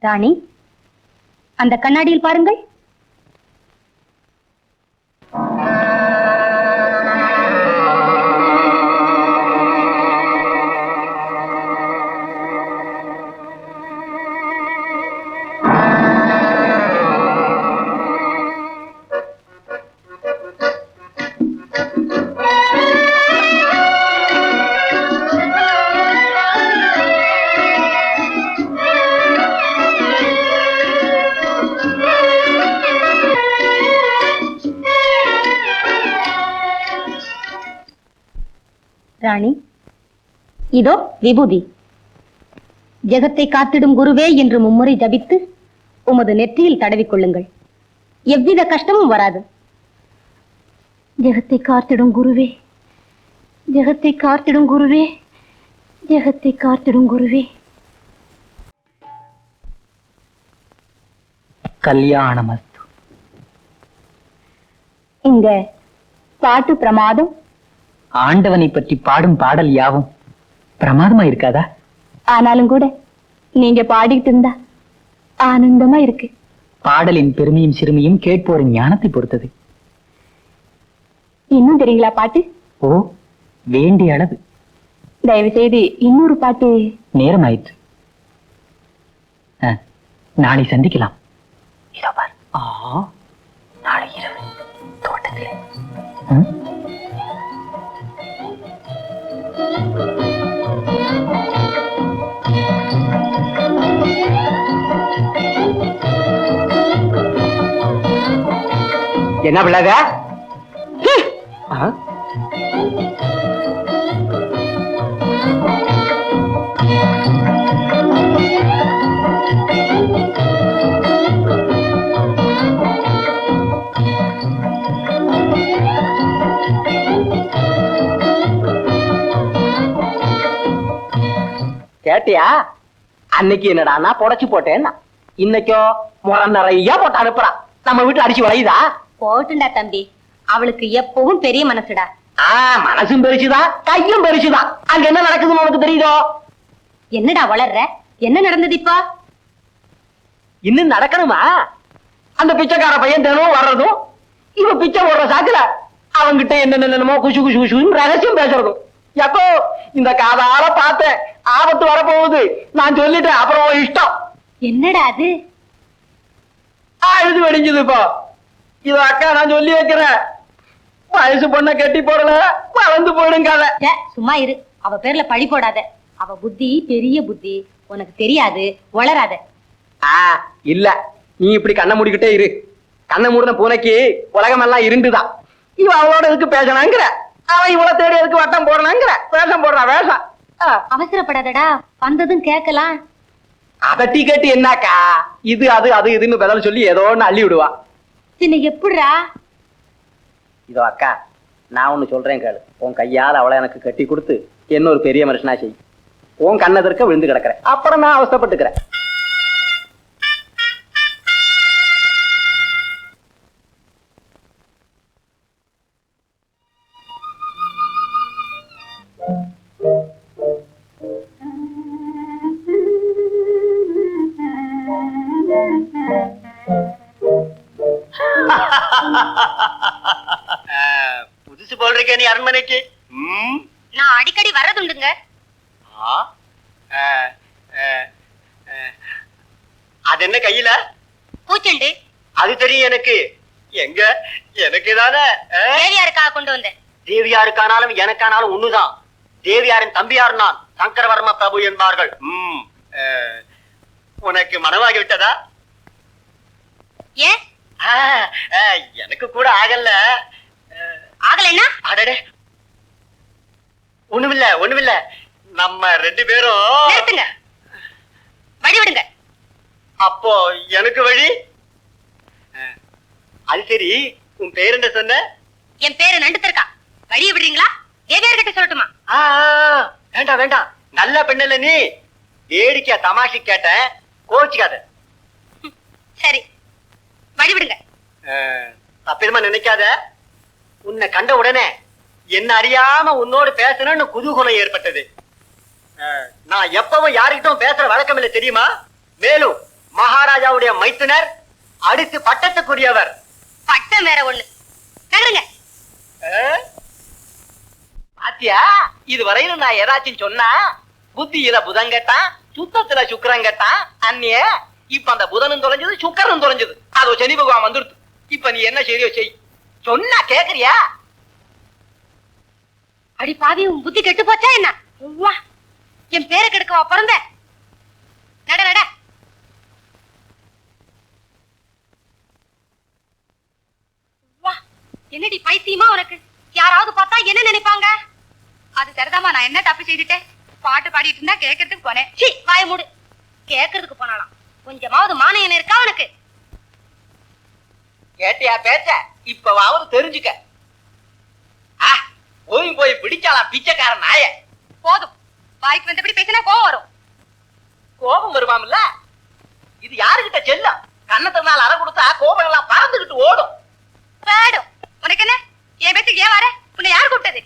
ராணி, அந்த கண்ணாடியில் பாருங்கள். ராணி, இதோ விபூதி. ஜெகத்தை காத்திடும் குருவே என்று மும்முறை ஜபித்து உமது நெற்றியில் தடவிக்கொள்ளுங்கள். எவ்வித கஷ்டமும் வராது. ஜெகத்தை காத்திடும் குருவே, ஜெகத்தை காத்திடும் குருவே, ஜெகத்தை காத்திடும் குருவே. கல்யாணமஸ்து. இந்த பாட்டு பிரமாதம். ஆண்டவனை பற்றி பாடும் பாடல் யாவும் பிரமாதமா இருக்காதா? ஆனாலும் கூட நீங்க பாடிட்டு இருந்தா ஆனந்தமா இருக்கு. பாடலின் பெருமையும் சிறுமியும் கேட்போரின் ஞானத்தை பொறுத்தது. இன்னும் தெரியுங்களா பாட்டு? ஓ, வேண்டிய அளவு. தயவு செய்து இன்னொரு பாட்டு. நேரம் ஆயிற்று. நாளை சந்திக்கலாம். இதோ பார். நாளை இரவு தோட்டத்தில். என்ன பிள்ளாத? கேட்டியா? அன்னைக்கு என்னடா புடைச்சு போட்டேன்னா இன்னைக்கோ முறை நிறைய போட்டு அனுப்புறா. நம்ம வீட்டுல அடிச்சு வளையுதா? போட்டுண்டா தம்பி, அவளுக்கு எப்பவும் பெரிய மனசுடா. மனசும் பெருசுதான், கையும் பெருசுதான். அங்க என்ன நடக்குதுன்னு உனக்கு தெரியுதோ? என்னடா வளர்ற? என்ன நடந்தது இப்ப? இன்னும் நடக்கணுமா? அந்த பிச்சைக்கார பையன் தினமும் வர்றதும், இவ பிச்சை போடுற சாக்குல அவங்கிட்ட என்னென்னமோ குசு குசு குசுன்னு ரகசியம் பேசுறதும். எப்போ இந்த காதால பார்த்தேன். ஆபத்து வரப்போகுது. நான் சொல்லிட்டேன். அப்புறம் இஷ்டம். என்னடா அது? அழுது வெடிஞ்சது. இப்போ இது அக்கா நான் சொல்லி வைக்கிறேன். வயசு பொண்ண கட்டி போடல, வளர்ந்து போயிடுங்கால. சும்மா இரு. அவ பேர்ல பழி போடாத. அவ புத்தி பெரிய புத்தி. உனக்கு தெரியாது, வளராத. இல்ல, நீ இப்படி கண்ணை மூடிக்கிட்டே இரு. கண்ணை மூடின பூனைக்கு உலகம் எல்லாம் இருண்டுதான். இவ அவளோட எதுக்கு பேசலாங்கிற, அவன் இவ்வளவு தேடி எதுக்கு வட்டம் போடலாங்கிற வேஷம் போடுறா வேஷம். அவசரப்படாதடா, வந்ததும் கேட்கலாம். அதட்டி கேட்டு என்னாக்கா? இது அது அது இதுன்னு பதில் சொல்லி ஏதோ ஒண்ணு அள்ளி விடுவா. சின்ன எப்படிரா? இதோ அக்கா, நான் ஒண்ணு சொல்றேன் கேளு. உன் கையால் அவளை எனக்கு கட்டி கொடுத்து என்ன ஒரு பெரிய மனுஷனா செய். உன் கண்ணதற்க விழுந்து கிடக்குறேன். அப்புறம் நான் அவஸ்தப்பட்டுக்கிறேன். புதுசு போல் நீ அரண்மனைக்கு. நான் அடிக்கடி வர்றதுண்டுங்க. அது என்ன கையில? பூச்செண்டு. அது தெரியும் எனக்கு. எங்க? எனக்கு தானே தேவியாருக்காக கொண்டு வந்தேன். தேவியாருக்கானாலும் எனக்கானாலும் ஒண்ணுதான். தேவியாரின் தம்பியார் நான். சங்கரவர்ம பிரபு என்பார்கள். உனக்கு மனமாகி விட்டதா? ஏன்? எனக்கு கூட ஆகல. ஆகலைன்னா? அடடே, ஒண்ணுமில்ல ஒண்ணுமில்ல. நம்ம ரெண்டு பேரும் நிறுத்துங்க, வழி விடுங்க. அப்போ எனக்கு வழி? அது சரி, உன் பேர் என்ன சொன்ன? என் பேரு நண்டுத்திருக்கா. வழியை விடுறீங்களா? தேவியார்கிட்ட சொல்லட்டுமா? வேண்டாம் வேண்டாம். நல்ல பெண்ணில்ல நீ. வேடிக்கையா தமாஷி கேட்டேன், கோச்சிக்காத. சரி, வழி விடுங்க. தப்பிதமா நினைக்காத. உன்னை கண்ட உடனே என்ன அறியாம உன்னோடு பேசணும்னு குதூகலம் ஏற்பட்டது. நான் எப்பவும் யாருக்கிட்டும் பேசுற வழக்கம் இல்லை தெரியுமா? மேலும் மகாராஜாவுடைய மைத்துனர், அடுத்து பட்டத்துக்குரியவர். பட்டம் வேற ஒண்ணு. நகருங்க. பாத்தியா, இதுவரையிலும் நான் ஏதாச்சும் சொன்னா புத்தியில புதன் கேட்டான், சுத்தத்துல சுக்கரன் கேட்டான் அந்நிய. இப்ப அந்த புதனும் தொலைஞ்சது, சுக்கரனும் தொலைஞ்சது. அதோ சனி பகவான் வந்துடுது. இப்ப நீ என்ன சரியோ செய். சொன்னா கேக்குறியா? அடி பாவி, உன் புத்தி கெட்டு போச்சா என்ன? வா, என் பேரை கெடுக்கவா பிறந்த? நட நட. வா, என்னடி பைத்தியமா உனக்கு? யாராவது பார்த்தா என்ன நினைப்பாங்க? அது சரிதாமா, நான் என்ன தப்பு செய்துட்டேன்? பாட்டு பாடிட்டு இருந்தா கேட்கறதுக்கு போனேன். சீ, வாய மூடு. கேட்கறதுக்கு போனாலாம். கொஞ்சமாவது மானியம் இருக்கா உனக்கு? கேட்டியா பேச்ச? இப்பவாவது தெரிஞ்சுக்க. போய் பிடிச்சாலாம் பிச்சைக்காரன் நாய. போதும், வாய்க்கு வந்தபடி பேசினா கோவம் வரும். கோபம் வருவாம்ல? இது யாருகிட்ட செல்லும்? கண்ணத்தினால அறை கொடுத்தா கோபம் எல்லாம் பறந்துகிட்டு ஓடும். பேடும். உனக்கு என்ன? என் பேச்சுக்கு ஏன் வர? உன்னை யார் கூப்பிட்டது?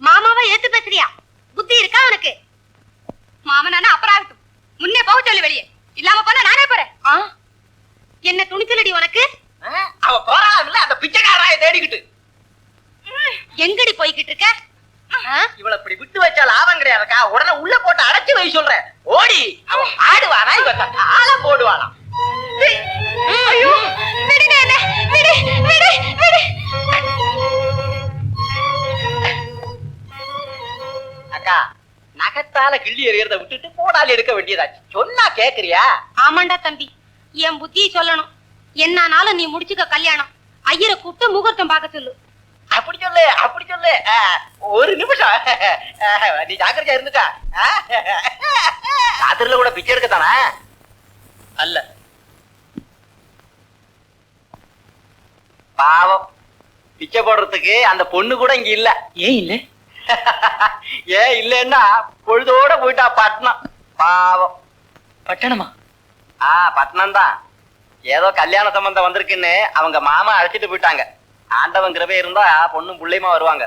மாமாவை ஏத்து பேசுறியா? புத்தி இருக்கா உனக்கு? மாமனானா அப்புறம் ஆகட்டும். முன்னே போக சொல்லு வெளியே. இல்லாம போனா நானே போறேன். என்ன துணிச்சலடி உனக்கு? அவ போறாள் அந்த பிச்சைக்காராய தேடிக்கிட்டு. எங்கடி போய்கிட்டு இருக்க? இவளை இப்படி விட்டு வச்சா லாபம் கிடையாதுக்கா. உடனே உள்ள போட்டு அடைச்சு வை சொல்றேன். ஓடி அவன் ஆடுவானா, இவ ஆள போடுவானா? ஐயோ, விடுங்க என்ன, விடு விடு விடு. அக்கா, நகத்தால கிள்ளி எறியறத விட்டுட்டு போடால எடுக்க வேண்டியதாச்சு. சொன்னா கேக்குறியா? ஆமாண்டா தம்பி, என் புத்தியை சொல்லணும். என்னானாலும் நீ முடிச்சுக்க கல்யாணம். ஐயரை கூப்பிட்டு முகூர்த்தம் பார்க்க சொல்லு. அப்படி சொல்லு, அப்படி சொல்லு. ஒரு நிமிஷம் நீ ஜாக்கிரதையா இருந்துக்கா. ராத்திரில கூட பிச்சை எடுக்கத்தானா? அல்ல, பாவம். பிச்சை போடுறதுக்கு அந்த பொண்ணு கூட இங்க இல்ல. ஏன் இல்ல? ஏன் இல்லன்னா பொழுதோட போயிட்டா பட்டணம். பாவம். பட்டணமா? பட்டணம் தான். ஏதோ கல்யாண சம்பந்தம் வந்திருக்குன்னு அவங்க மாமா அழைச்சிட்டு போயிட்டாங்க. ஆண்டவன் கிருபை இருந்தா பொண்ணும் புள்ளையுமா வருவாங்க.